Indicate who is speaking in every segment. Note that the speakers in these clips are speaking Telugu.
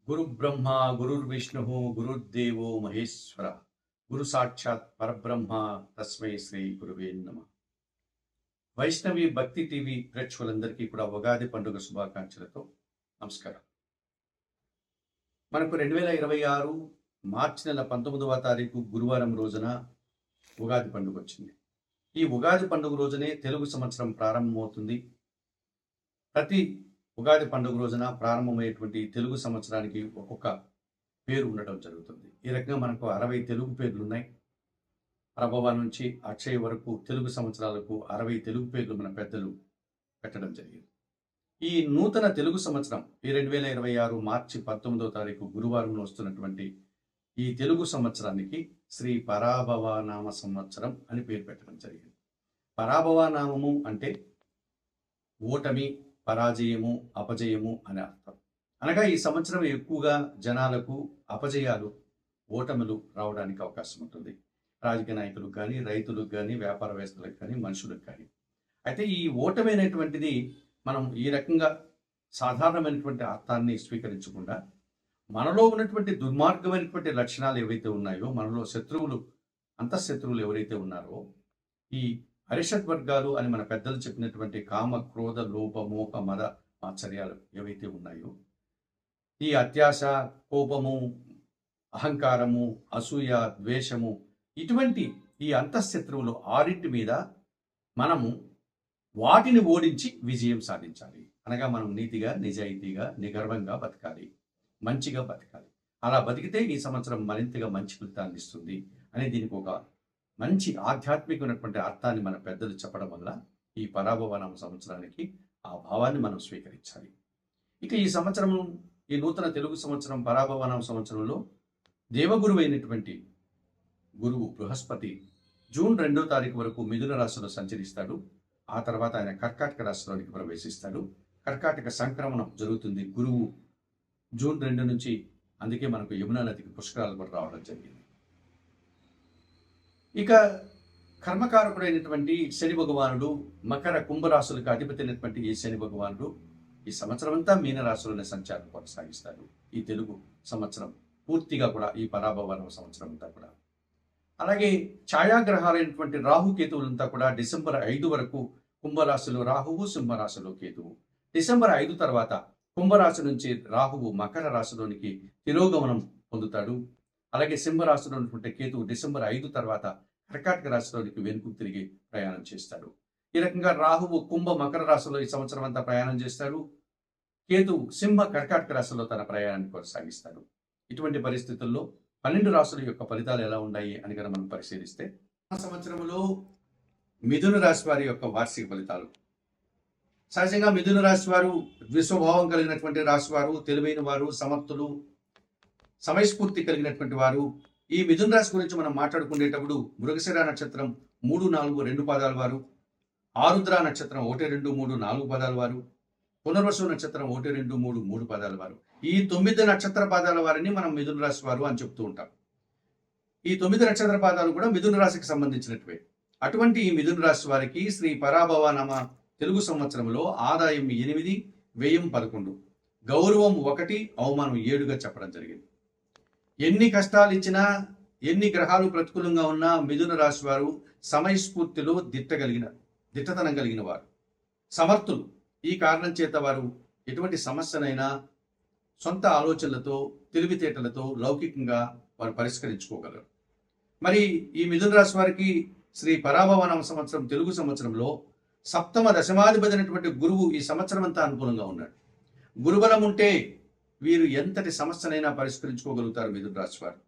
Speaker 1: గురు బ్రహ్మ గురుర్విష్ణు గురుర్దేవో మహేశ్వర గురు సాక్షాత్ పరబ్రహ్మ తస్మై శ్రీ గురువే నమ. వైష్ణవి భక్తి టీవీ ప్రేక్షకులందరికీ కూడా ఉగాది పండుగ శుభాకాంక్షలతో నమస్కారం. మనకు 2026 మార్చి నెల 19వ తారీఖు గురువారం రోజున ఉగాది పండుగ వచ్చింది. ఈ ఉగాది పండుగ రోజునే తెలుగు సంవత్సరం ప్రారంభమవుతుంది. ప్రతి ఉగాది పండుగ రోజున ప్రారంభమయ్యేటువంటి తెలుగు సంవత్సరానికి ఒక్కొక్క పేరు ఉండటం జరుగుతుంది. ఈ రకంగా మనకు 60 తెలుగు పేర్లు ఉన్నాయి. ప్రభవ నుంచి అక్షయ వరకు తెలుగు సంవత్సరాలకు 60 తెలుగు పేర్లు మన పెద్దలు పెట్టడం జరిగింది. ఈ నూతన తెలుగు సంవత్సరం ఈ 2026 మార్చి 19వ తారీఖు గురువారం వస్తున్నటువంటి ఈ తెలుగు సంవత్సరానికి శ్రీ పరాభవ నామ సంవత్సరం అని పేరు పెట్టడం జరిగింది. పరాభవ నామము అంటే ఓటమి, పరాజయము, అపజయము అనే అర్థం. అనగా ఈ సంవత్సరం ఎక్కువగా జనాలకు అపజయాలు, ఓటములు రావడానికి అవకాశం ఉంటుంది. రాజకీయ నాయకులకు కానీ, రైతులకు కానీ, వ్యాపారవేత్తలకు కానీ, మనుషులకు కానీ. అయితే ఈ ఓటమి అనేటువంటిది మనం ఈ రకంగా సాధారణమైనటువంటి అర్థాన్ని స్వీకరించకుండా మనలో ఉన్నటువంటి దుర్మార్గమైనటువంటి లక్షణాలు ఏవైతే ఉన్నాయో, మనలో శత్రువులు, అంతఃశత్రువులు ఎవరైతే ఉన్నారో, ఈ అరిషడ్ వర్గాలు అని మన పెద్దలు చెప్పినటువంటి కామ, క్రోధ, లోభ, మోహ, మద ఆశ్చర్యాలు ఏవైతే ఉన్నాయో, ఈ అత్యాశ, కోపము, అహంకారము, అసూయ, ద్వేషము, ఇటువంటి ఈ అంతఃశత్రువులు ఆరింటి మీద మనము వాటిని ఓడించి విజయం సాధించాలి. అనగా మనం నీతిగా, నిజాయితీగా, నిగర్వంగా బతకాలి, మంచిగా బతకాలి. అలా బతికితే ఈ సంవత్సరం మరింతగా మంచి ఫలితాన్ని ఇస్తుంది అని దీనికి ఒక మంచి ఆధ్యాత్మికమైనటువంటి అర్థాన్ని మన పెద్దలు చెప్పడం వల్ల ఈ పరాభవనామ సంవత్సరానికి ఆ భావాన్ని మనం స్వీకరించాలి. ఇక ఈ సంవత్సరం, ఈ నూతన తెలుగు సంవత్సరం పరాభవనామ సంవత్సరంలో దేవగురువు అయినటువంటి గురువు బృహస్పతి జూన్ 2వ తారీఖు వరకు మిథున రాశిలో సంచరిస్తాడు. ఆ తర్వాత ఆయన కర్కాటక రాశిలోనికి ప్రవేశిస్తాడు. కర్కాటక సంక్రమణం జరుగుతుంది గురువు జూన్ 2 నుంచి. అందుకే మనకు యమునా నదికి పుష్కరాలు కూడా రావడం జరిగింది. ఇక కర్మకారకుడైనటువంటి శని భగవానుడు మకర, కుంభరాశులకు అధిపతి అయినటువంటి ఈ శని భగవానుడు ఈ సంవత్సరం అంతా మీనరాశులనే సంచారం కొనసాగిస్తాడు. ఈ తెలుగు సంవత్సరం పూర్తిగా కూడా ఈ పరాభవ సంవత్సరం అంతా కూడా. అలాగే ఛాయాగ్రహాలైనటువంటి రాహుకేతువులంతా కూడా డిసెంబర్ 5 వరకు కుంభరాశిలో రాహువు, సింహరాశిలో కేతువు. డిసెంబర్ 5 తర్వాత కుంభరాశి నుంచి రాహువు మకర రాశిలోనికి తిరోగమనం పొందుతాడు. అలాగే సింహరాశిలో ఉన్నటువంటి కేతువు డిసెంబర్ 5 తర్వాత కర్కాటక రాశిలోనికి వెనుక తిరిగి ప్రయాణం చేస్తాడు. ఈ రకంగా రాహువు కుంభ, మకర రాశిలో ఈ సంవత్సరం అంతా ప్రయాణం చేస్తాడు. కేతువు సింహ, కర్కాటక రాశిలో తన ప్రయాణాన్ని కొనసాగిస్తాడు. ఇటువంటి పరిస్థితుల్లో 12 రాశుల యొక్క ఫలితాలు ఎలా ఉన్నాయి అని కనుక మనం పరిశీలిస్తే, ఆ సంవత్సరంలో మిథున రాశి వారి యొక్క వార్షిక ఫలితాలు. సహజంగా మిథున రాశి వారు ద్విస్వభావం కలిగినటువంటి రాశి వారు, తెలివైన వారు, సమర్థులు, సమయస్ఫూర్తి కలిగినటువంటి వారు. ఈ మిథున రాశి గురించి మనం మాట్లాడుకునేటప్పుడు మృగశిర నక్షత్రం 3, 4, 2 పాదాల వారు, ఆరుద్ర నక్షత్రం 1, 2, 3, 4 పాదాల వారు, పునర్వసు నక్షత్రం 1, 2, 3, 3 పాదాల వారు. ఈ 9 నక్షత్ర పాదాల వారిని మనం మిథున రాశి వారు అని చెప్తూ ఉంటాం. ఈ 9 నక్షత్ర పాదాలు కూడా మిథున రాశికి సంబంధించినటివే. అటువంటి ఈ మిథున రాశి వారికి శ్రీ పరాభవ నామ తెలుగు సంవత్సరంలో ఆదాయం 8, వ్యయం 11, గౌరవం 1, అవమానం 7గా చెప్పడం జరిగింది. ఎన్ని కష్టాలు ఇచ్చినా, ఎన్ని గ్రహాలు ప్రతికూలంగా ఉన్నా మిథున రాశి వారు సమయస్ఫూర్తిలో దిట్టతనం కలిగిన వారు, సమర్థులు. ఈ కారణం చేత వారు ఎటువంటి సమస్యనైనా సొంత ఆలోచనలతో, తెలివితేటలతో లౌకికంగా వారు పరిష్కరించుకోగలరు. మరి ఈ మిథున రాశి వారికి శ్రీ పరాభవ నామ సంవత్సరం తెలుగు సంవత్సరంలో సప్తమ దశమాధిపతి అయినటువంటి గురువు ఈ సంవత్సరం అంతా అనుకూలంగా ఉన్నాడు. గురుబలం ఉంటే వీరు ఎంతటి సమస్యనైనా పరిష్కరించుకోగలుగుతారు మిథున రాశి వారు.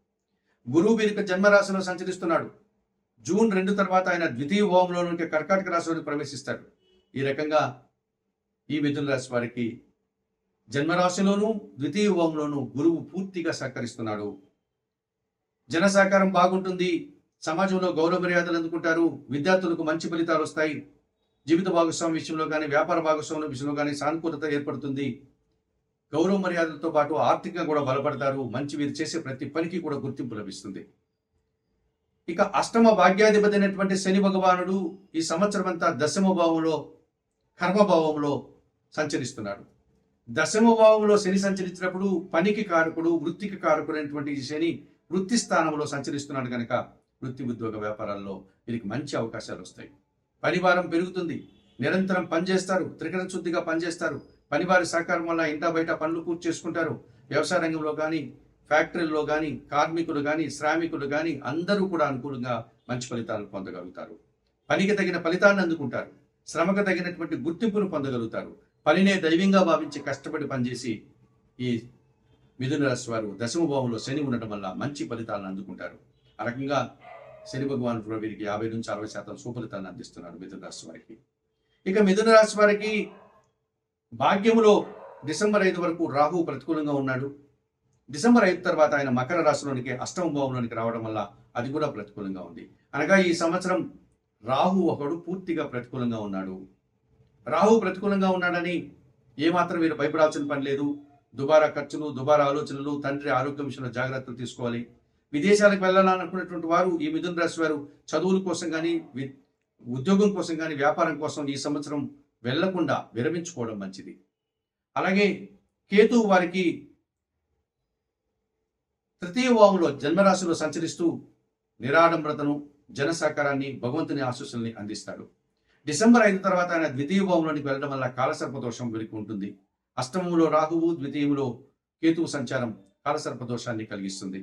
Speaker 1: గురువు వీరికి జన్మరాశిలో సంచరిస్తున్నాడు. జూన్ 2 తర్వాత ఆయన ద్వితీయ భావంలో నుండి కర్కాటక రాశిలోకి ప్రవేశిస్తాడు. ఈ రకంగా ఈ మిథున రాశి వారికి జన్మరాశిలోనూ ద్వితీయ భావంలోనూ గురువు పూర్తిగా సహకరిస్తున్నాడు. జన సహకారం బాగుంటుంది. సమాజంలో గౌరవ మర్యాదలు అందుకుంటారు. విద్యార్థులకు మంచి ఫలితాలు వస్తాయి. జీవిత భాగస్వామి విషయంలో కానీ, వ్యాపార భాగస్వాముల విషయంలో కానీ సానుకూలత ఏర్పడుతుంది. గౌరవ మర్యాదలతో పాటు ఆర్థికంగా కూడా బలపడతారు. మంచి వీరు చేసే ప్రతి పనికి కూడా గుర్తింపు లభిస్తుంది. ఇక అష్టమ భాగ్యాధిపతి అయినటువంటి శని భగవానుడు ఈ సంవత్సరం అంతా దశమ భావంలో, కర్మభావంలో సంచరిస్తున్నాడు. దశమ భావంలో శని సంచరించినప్పుడు పనికి కారకుడు, వృత్తికి కారకుడైనటువంటి ఈ శని వృత్తి స్థానంలో సంచరిస్తున్నాడు కనుక వృత్తి ఉద్యోగ వ్యాపారాల్లో వీరికి మంచి అవకాశాలు వస్తాయి. పనిభారం పెరుగుతుంది. నిరంతరం పనిచేస్తారు, త్రికరణ శుద్ధిగా పనిచేస్తారు. పనివారి సహకారం వల్ల ఇంటా బయట పనులు పూర్తి చేసుకుంటారు. వ్యవసాయ రంగంలో కానీ, ఫ్యాక్టరీల్లో కానీ, కార్మికులు కానీ, శ్రామికులు కానీ అందరూ కూడా అనుకూలంగా మంచి ఫలితాలను పొందగలుగుతారు. పనికి తగిన ఫలితాన్ని అందుకుంటారు. శ్రమకు తగినటువంటి గుర్తింపును పొందగలుగుతారు. పనినే దైవంగా భావించి కష్టపడి పనిచేసి ఈ మిథున రాశి వారు దశమ భావంలో శని ఉండటం వల్ల మంచి ఫలితాలను అందుకుంటారు. ఆ రకంగా శని భగవానుడు కూడా వీరికి 50 నుంచి 60% సుఫలితాలను అందిస్తున్నారు మిథున రాశి వారికి. ఇక మిథున రాశి వారికి భాగ్యములో డిసెంబర్ 5 వరకు రాహు ప్రతికూలంగా ఉన్నాడు. డిసెంబర్ 5 తర్వాత ఆయన మకర రాశిలోనికి అష్టమ భావంలోనికి రావడం వల్ల అది కూడా ప్రతికూలంగా ఉంది. అనగా ఈ సంవత్సరం రాహు ఒకడు పూర్తిగా ప్రతికూలంగా ఉన్నాడు. రాహు ప్రతికూలంగా ఉన్నాడని ఏమాత్రం మీరు భయపడాల్సిన పని లేదు. దుబారా ఖర్చులు, దుబారా ఆలోచనలు, తండ్రి ఆరోగ్యం విషయంలో జాగ్రత్తలు తీసుకోవాలి. విదేశాలకు వెళ్ళాలనుకున్నటువంటి వారు, ఈ మిథున రాశి వారు చదువుల కోసం కానీ, ఉద్యోగం కోసం కానీ, వ్యాపారం కోసం ఈ సంవత్సరం వెళ్లకుండా విరమించుకోవడం మంచిది. అలాగే కేతువు వారికి తృతీయ భావంలో జన్మరాశిలో సంచరిస్తూ నిరాడంబరతను, జన సహకారాన్ని, భగవంతుని ఆశీస్సుల్ని అందిస్తాడు. డిసెంబర్ 5 తర్వాత ఆయన ద్వితీయ భావంలోనికి వెళ్ళడం వల్ల కాలసర్పదోషం వీరికి ఉంటుంది. అష్టమంలో రాహువు, ద్వితీయంలో కేతువు సంచారం కాలసర్పదోషాన్ని కలిగిస్తుంది.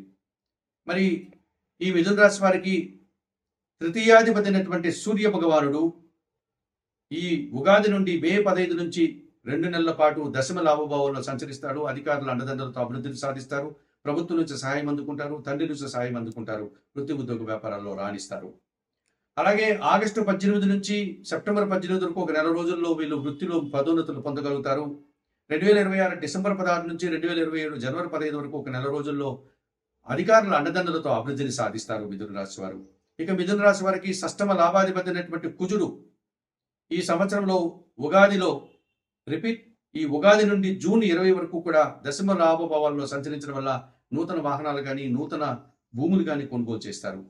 Speaker 1: మరి ఈ మిథున రాశి వారికి తృతీయాధిపతి అయినటువంటి సూర్య భగవానుడు ఈ ఉగాది నుండి మే 15 నుంచి 2 నెలల పాటు దశమ లాభభావంలో సంచరిస్తాడు. అధికారుల అండదండలతో అభివృద్ధిని సాధిస్తారు. ప్రభుత్వం నుంచి సహాయం అందుకుంటారు. తండ్రి నుంచి సహాయం అందుకుంటారు. వృత్తి ఉద్యోగ వ్యాపారాల్లో రాణిస్తారు. అలాగే ఆగస్టు 18 నుంచి సెప్టెంబర్ 18 వరకు ఒక నెల రోజుల్లో వీళ్ళు వృత్తిలో పదోన్నతులు పొందగలుగుతారు. 2026 డిసెంబర్ 16 నుంచి 2027 జనవరి 15 వరకు ఒక నెల రోజుల్లో అధికారుల అండదండలతో అభివృద్ధిని సాధిస్తారు మిథున రాశి వారు. ఇక మిథున రాశి వారికి షష్టమ లాభాధిపతి అయినటువంటి కుజుడు ఈ సంవత్సరంలో ఉగాదిలో ఈ ఉగాది నుండి జూన్ 20 వరకు కూడా దశమ లాభభావాల్లో సంచరించడం వల్ల నూతన వాహనాలు కానీ, నూతన భూములు కానీ కొనుగోలు చేస్తారు.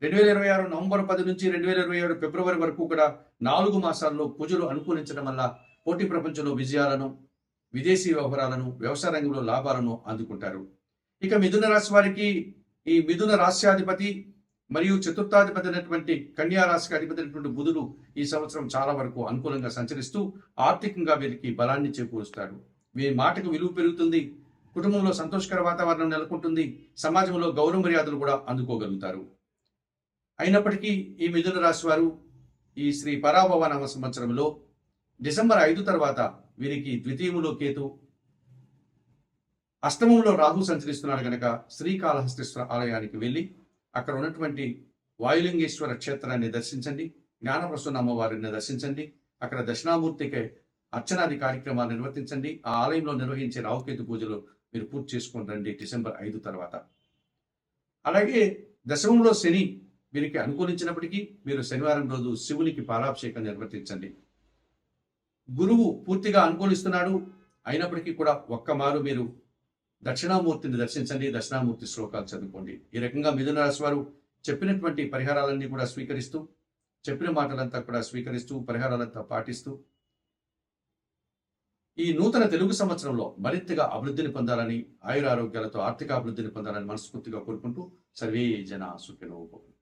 Speaker 1: 2026 నవంబర్ 10 నుంచి 2027 ఫిబ్రవరి వరకు కూడా 4 మాసాల్లో కుజులు అనుకూలించడం వల్ల పోటీ ప్రపంచంలో విజయాలను, విదేశీ వ్యవహారాలను, వ్యవసాయ రంగంలో లాభాలను అందుకుంటారు. ఇక మిథున రాశి వారికి ఈ మిథున రాశ్యాధిపతి మరియు చతుర్థాధిపతి అయినటువంటి కన్యా రాశికి అధిపతి అయినటువంటి బుధుడు ఈ సంవత్సరం చాలా వరకు అనుకూలంగా సంచరిస్తూ ఆర్థికంగా వీరికి బలాన్ని చేకూరుస్తాడు. వీరి మాటకు విలువ పెరుగుతుంది. కుటుంబంలో సంతోషకర వాతావరణం నెలకొంటుంది. సమాజంలో గౌరవ మర్యాదలు కూడా అందుకోగలుగుతారు. అయినప్పటికీ ఈ మిథున రాశి వారు ఈ శ్రీ పరాభవ నామ సంవత్సరంలో డిసెంబర్ 5 తర్వాత వీరికి ద్వితీయములో కేతు, అష్టమంలో రాహు సంచరిస్తున్నాడు కనుక శ్రీకాళహస్తీశ్వర ఆలయానికి వెళ్ళి అక్కడ ఉన్నటువంటి వాయులింగేశ్వర క్షేత్రాన్ని దర్శించండి. జ్ఞానప్రసన్న అమ్మవారిని దర్శించండి. అక్కడ దక్షిణామూర్తికి అర్చనాది కార్యక్రమాలు నిర్వర్తించండి. ఆ ఆలయంలో నిర్వహించే రాహుకేతు పూజలు మీరు పూర్తి చేసుకొని రండి డిసెంబర్ 5 తర్వాత. అలాగే దశమంలో శని వీరికి అనుకూలించినప్పటికీ మీరు శనివారం రోజు శివునికి పాలాభిషేకం నిర్వర్తించండి. గురువు పూర్తిగా అనుకూలిస్తున్నాడు. అయినప్పటికీ కూడా ఒక్కమారు మీరు దక్షిణామూర్తిని దర్శించండి. దక్షిణామూర్తి శ్లోకాలు చదువుకోండి. ఈ రకంగా మిథున రాశి వారు చెప్పినటువంటి పరిహారాలన్నీ కూడా స్వీకరిస్తూ, చెప్పిన మాటలంతా కూడా స్వీకరిస్తూ, పరిహారాలంతా పాటిస్తూ ఈ నూతన తెలుగు సంవత్సరంలో మరింతగా అభివృద్ధిని పొందాలని, ఆయురారోగ్యాలతో ఆర్థిక అభివృద్ధిని పొందాలని మనస్ఫూర్తిగా కోరుకుంటూ సర్వే జన సుఖినో భవంతు.